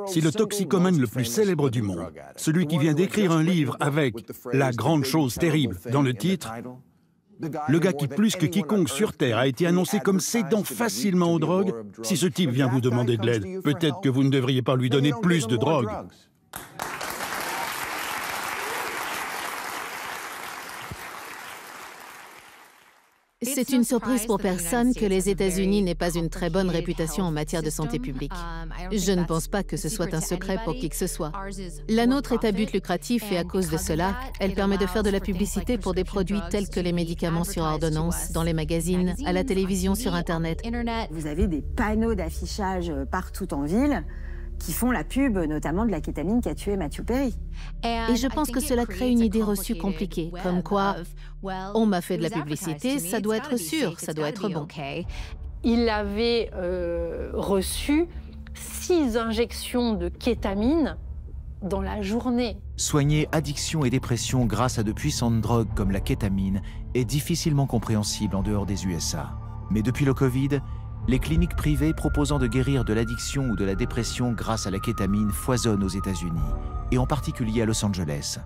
Si le toxicomane le plus célèbre du monde, celui qui vient d'écrire un livre avec « La grande chose terrible » dans le titre, le gars qui plus que quiconque sur Terre a été annoncé comme cédant facilement aux drogues, si ce type vient vous demander de l'aide, peut-être que vous ne devriez pas lui donner plus de drogue. C'est une surprise pour personne que les États-Unis n'aient pas une très bonne réputation en matière de santé publique. Je ne pense pas que ce soit un secret pour qui que ce soit. La nôtre est à but lucratif et à cause de cela, elle permet de faire de la publicité pour des produits tels que les médicaments sur ordonnance, dans les magazines, à la télévision, sur Internet. Vous avez des panneaux d'affichage partout en ville qui font la pub, notamment de la kétamine qui a tué Matthew Perry. Et je pense que cela crée une idée reçue compliquée, comme quoi on m'a fait de la publicité, ça doit être sûr, ça doit être bon. Il avait reçu 6 injections de kétamine dans la journée. Soigner addiction et dépression grâce à de puissantes drogues comme la kétamine est difficilement compréhensible en dehors des USA. Mais depuis le Covid, les cliniques privées proposant de guérir de l'addiction ou de la dépression grâce à la kétamine foisonnent aux États-Unis, et en particulier à Los Angeles.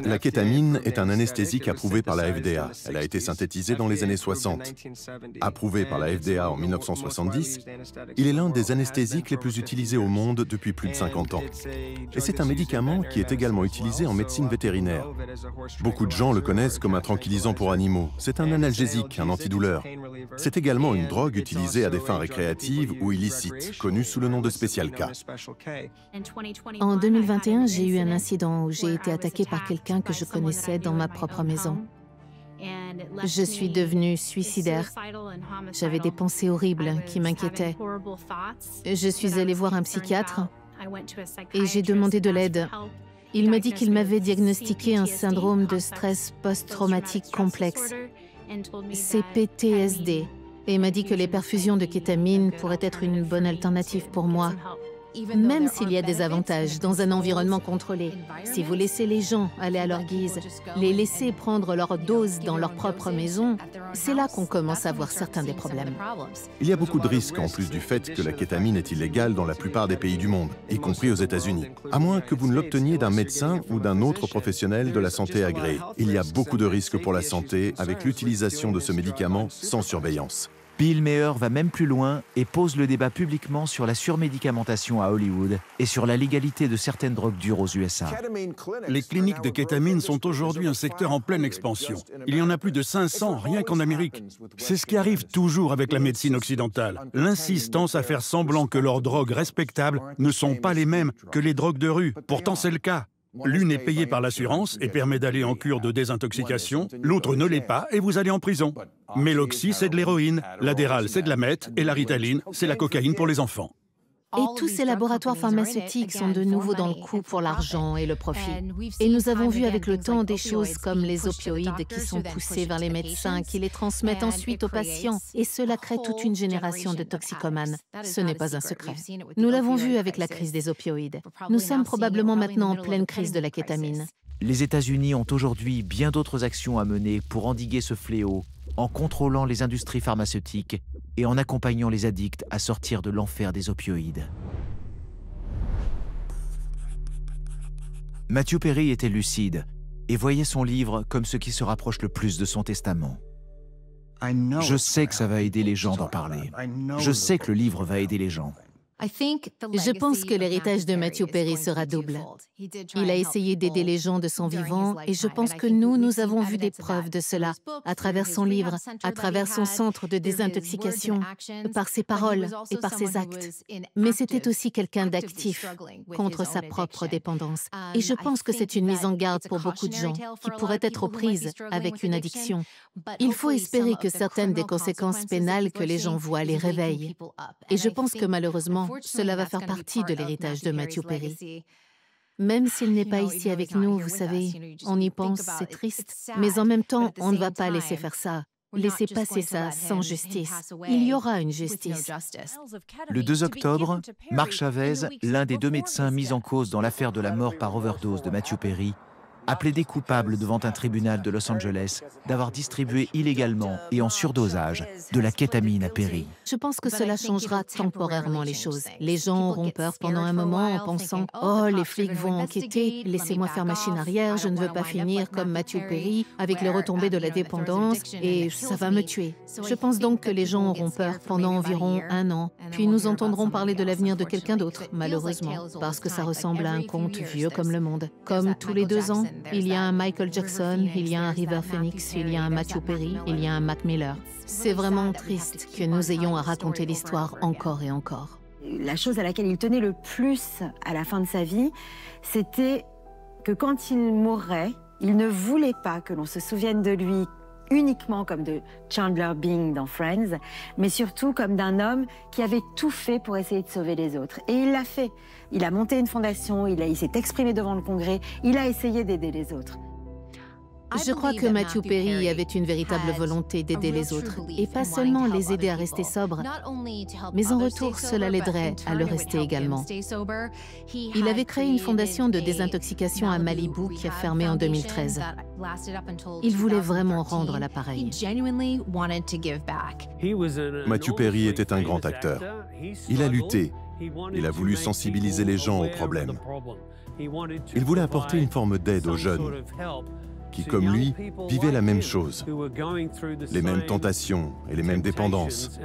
La kétamine est un anesthésique approuvé par la FDA. Elle a été synthétisée dans les années 60. Approuvé par la FDA en 1970, il est l'un des anesthésiques les plus utilisés au monde depuis plus de 50 ans. Et c'est un médicament qui est également utilisé en médecine vétérinaire. Beaucoup de gens le connaissent comme un tranquillisant pour animaux. C'est un analgésique, un antidouleur. C'est également une drogue utilisée à des fins récréatives ou illicites, connue sous le nom de Special K. En 2021, j'ai eu un incident où j'ai été attaquée par quelqu'un que je connaissais dans ma propre maison. Je suis devenue suicidaire. J'avais des pensées horribles qui m'inquiétaient. Je suis allée voir un psychiatre et j'ai demandé de l'aide. Il m'a dit qu'il m'avait diagnostiqué un syndrome de stress post-traumatique complexe, CPTSD, et m'a dit que les perfusions de kétamine pourraient être une bonne alternative pour moi. Même s'il y a des avantages dans un environnement contrôlé, si vous laissez les gens aller à leur guise, les laisser prendre leur dose dans leur propre maison, c'est là qu'on commence à voir certains des problèmes. Il y a beaucoup de risques en plus du fait que la kétamine est illégale dans la plupart des pays du monde, y compris aux États-Unis, à moins que vous ne l'obteniez d'un médecin ou d'un autre professionnel de la santé agréé. Il y a beaucoup de risques pour la santé avec l'utilisation de ce médicament sans surveillance. Bill Maher va même plus loin et pose le débat publiquement sur la surmédicamentation à Hollywood et sur la légalité de certaines drogues dures aux USA. Les cliniques de kétamine sont aujourd'hui un secteur en pleine expansion. Il y en a plus de 500 rien qu'en Amérique. C'est ce qui arrive toujours avec la médecine occidentale. L'insistance à faire semblant que leurs drogues respectables ne sont pas les mêmes que les drogues de rue. Pourtant, c'est le cas. L'une est payée par l'assurance et permet d'aller en cure de désintoxication, l'autre ne l'est pas et vous allez en prison. Mais l'oxy, c'est de l'héroïne, l'adéral, c'est de la meth et la ritaline, c'est la cocaïne pour les enfants. Et tous ces laboratoires pharmaceutiques sont de nouveau dans le coup pour l'argent et le profit. Et nous avons vu avec le temps des choses comme les opioïdes qui sont poussés vers les médecins, qui les transmettent ensuite aux patients. Et cela crée toute une génération de toxicomanes. Ce n'est pas un secret. Nous l'avons vu avec la crise des opioïdes. Nous sommes probablement maintenant en pleine crise de la kétamine. Les États-Unis ont aujourd'hui bien d'autres actions à mener pour endiguer ce fléau, en contrôlant les industries pharmaceutiques et en accompagnant les addicts à sortir de l'enfer des opioïdes. Matthew Perry était lucide et voyait son livre comme ce qui se rapproche le plus de son testament. Je sais que ça va aider les gens d'en parler. Je sais que le livre va aider les gens. Je pense que l'héritage de Matthew Perry sera double. Il a essayé d'aider les gens de son vivant et je pense que nous avons vu des preuves de cela à travers son livre, à travers son centre de désintoxication, par ses paroles et par ses actes. Mais c'était aussi quelqu'un d'actif contre sa propre dépendance. Et je pense que c'est une mise en garde pour beaucoup de gens qui pourraient être aux prises avec une addiction. Il faut espérer que certaines des conséquences pénales que les gens voient les réveillent. Et je pense que malheureusement, cela va faire partie de l'héritage de Matthew Perry. Même s'il n'est pas ici avec nous, vous savez, on y pense, c'est triste. Mais en même temps, on ne va pas laisser faire ça. Laisser passer ça sans justice. Il y aura une justice. Le 2 octobre, Mark Chavez, l'un des 2 médecins mis en cause dans l'affaire de la mort par overdose de Matthew Perry, a plaidé coupable devant un tribunal de Los Angeles d'avoir distribué illégalement et en surdosage de la kétamine à Perry. Je pense que cela changera temporairement les choses. Les gens auront peur pendant un moment en pensant « Oh, les flics vont enquêter, laissez-moi faire machine arrière, je ne veux pas finir comme Matthew Perry avec les retombées de la dépendance et ça va me tuer. » Je pense donc que les gens auront peur pendant environ 1 an, puis nous entendrons parler de l'avenir de quelqu'un d'autre, malheureusement, parce que ça ressemble à un conte vieux comme le monde. Comme tous les 2 ans, il y a un Michael Jackson, il y a un River Phoenix, il y a un Matthew Perry, il y a un Mac Miller. C'est vraiment triste que nous ayons à raconter l'histoire encore et encore. La chose à laquelle il tenait le plus à la fin de sa vie, c'était que quand il mourrait, il ne voulait pas que l'on se souvienne de lui uniquement comme de Chandler Bing dans Friends, mais surtout comme d'un homme qui avait tout fait pour essayer de sauver les autres. Et il l'a fait. Il a monté une fondation, il s'est exprimé devant le Congrès, il a essayé d'aider les autres. Je crois que Matthew Perry avait une véritable volonté d'aider les autres, et pas seulement les aider à rester sobres, mais en retour, cela l'aiderait à le rester également. Il avait créé une fondation de désintoxication à Malibu qui a fermé en 2013. Il voulait vraiment rendre l'appareil. Matthew Perry était un grand acteur. Il a lutté. Il a voulu sensibiliser les gens aux problèmes. Il voulait apporter une forme d'aide aux jeunes qui, comme lui, vivaient la même chose, les mêmes tentations et les mêmes dépendances.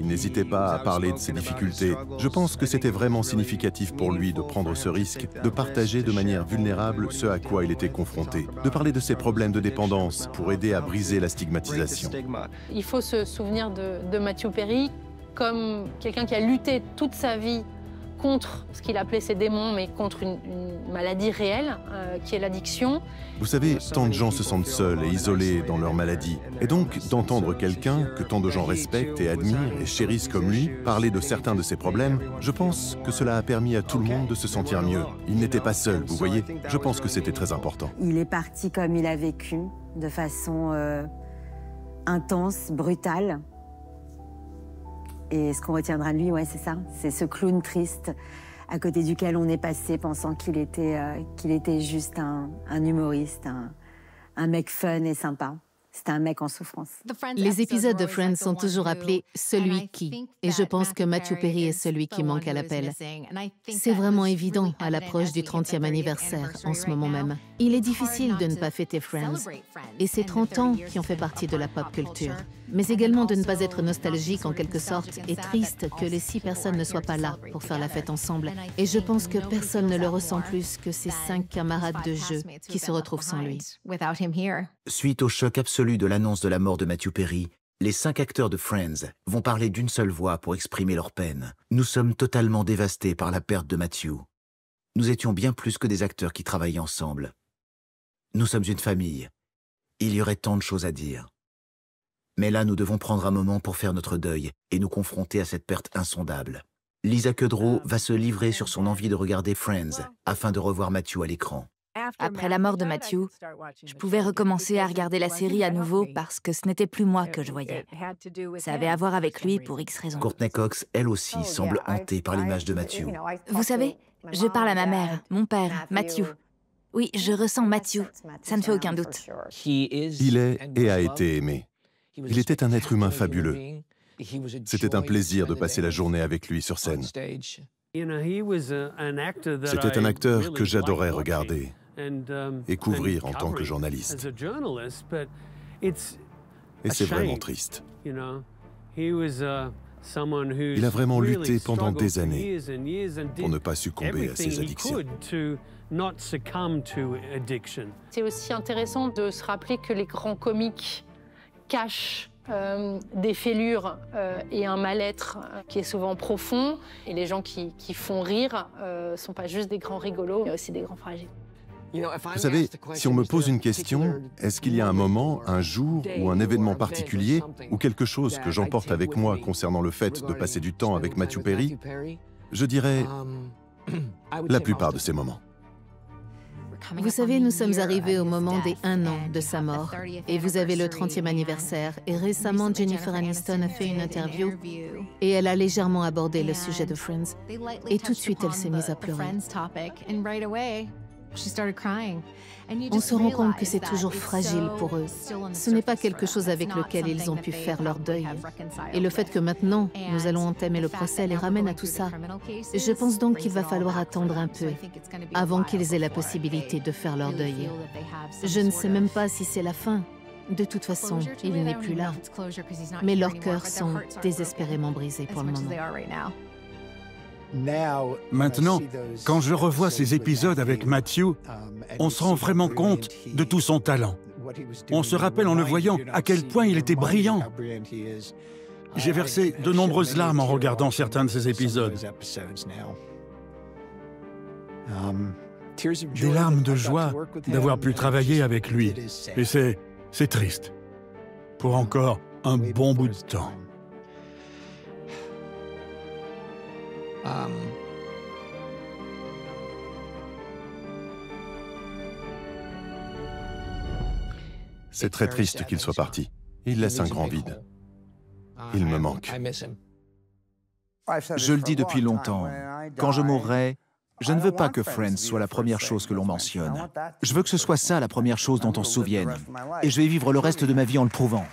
Il n'hésitait pas à parler de ses difficultés. Je pense que c'était vraiment significatif pour lui de prendre ce risque, de partager de manière vulnérable ce à quoi il était confronté, de parler de ses problèmes de dépendance pour aider à briser la stigmatisation. Il faut se souvenir de Matthew Perry comme quelqu'un qui a lutté toute sa vie contre ce qu'il appelait ses démons, mais contre une maladie réelle, qui est l'addiction. Vous savez, tant de gens se sentent seuls et isolés dans leur maladie. Et donc, d'entendre quelqu'un que tant de gens respectent et admirent et chérissent comme lui, parler de certains de ses problèmes, je pense que cela a permis à tout le monde de se sentir mieux. Il n'était pas seul, vous voyez. Je pense que c'était très important. Il est parti comme il a vécu, de façon intense, brutale. Et ce qu'on retiendra de lui, ouais, c'est ça. C'est ce clown triste à côté duquel on est passé pensant qu'il était juste un humoriste, un mec fun et sympa. C'était un mec en souffrance. Les épisodes de Friends sont toujours appelés « Celui qui », et je pense que Matthew Perry est celui qui manque à l'appel. C'est vraiment évident à l'approche du 30e anniversaire en ce moment même. Il est difficile de ne pas fêter Friends, et c'est 30 ans qui ont fait partie de la pop culture. Mais également de ne pas être nostalgique en quelque sorte et triste que les 6 personnes ne soient pas là pour faire la fête ensemble. Et je pense que personne ne le ressent plus que ses 5 camarades de jeu qui se retrouvent sans lui. Suite au choc absolu de l'annonce de la mort de Matthew Perry, les 5 acteurs de Friends vont parler d'une seule voix pour exprimer leur peine. Nous sommes totalement dévastés par la perte de Matthew. Nous étions bien plus que des acteurs qui travaillaient ensemble. Nous sommes une famille. Il y aurait tant de choses à dire. Mais là, nous devons prendre un moment pour faire notre deuil et nous confronter à cette perte insondable. Lisa Kudrow va se livrer sur son envie de regarder Friends afin de revoir Matthew à l'écran. Après la mort de Matthew, je pouvais recommencer à regarder la série à nouveau parce que ce n'était plus moi que je voyais. Ça avait à voir avec lui pour X raisons. Courtney Cox, elle aussi, semble hantée par l'image de Matthew. Vous savez, je parle à ma mère, mon père, Matthew. Oui, je ressens Matthew, ça ne fait aucun doute. Il est et a été aimé. Il était un être humain fabuleux. C'était un plaisir de passer la journée avec lui sur scène. C'était un acteur que j'adorais regarder et couvrir en tant que journaliste. Et c'est vraiment triste. Il a vraiment lutté pendant des années pour ne pas succomber à ses addictions. C'est aussi intéressant de se rappeler que les grands comiques cachent des fêlures et un mal-être qui est souvent profond. Et les gens qui font rire ne sont pas juste des grands rigolos, mais aussi des grands fragiles. Vous savez, si on me pose une question, est-ce qu'il y a un moment, un jour ou un événement particulier ou quelque chose que j'emporte avec moi concernant le fait de passer du temps avec Matthew Perry, je dirais la plupart de ces moments. Vous savez, nous sommes arrivés au moment des 1 an de sa mort et vous avez le 30e anniversaire et récemment Jennifer Aniston a fait une interview et elle a légèrement abordé le sujet de Friends et tout de suite elle s'est mise à pleurer. On se rend compte que c'est toujours fragile pour eux. Ce n'est pas quelque chose avec lequel ils ont pu faire leur deuil. Et le fait que maintenant, nous allons entamer le procès les ramène à tout ça. Je pense donc qu'il va falloir attendre un peu avant qu'ils aient la possibilité de faire leur deuil. Je ne sais même pas si c'est la fin. De toute façon, il n'est plus là. Mais leurs cœurs sont désespérément brisés pour le moment. Maintenant, quand je revois ces épisodes avec Matthew, on se rend vraiment compte de tout son talent. On se rappelle en le voyant à quel point il était brillant. J'ai versé de nombreuses larmes en regardant certains de ces épisodes. Des larmes de joie d'avoir pu travailler avec lui. Et c'est triste. Pour encore un bon bout de temps. C'est très triste qu'il soit parti. Il laisse un grand vide. Il me manque. Je le dis depuis longtemps. Quand je mourrai, je ne veux pas que Friends soit la première chose que l'on mentionne. Je veux que ce soit ça la première chose dont on se souvienne. Et je vais vivre le reste de ma vie en le prouvant.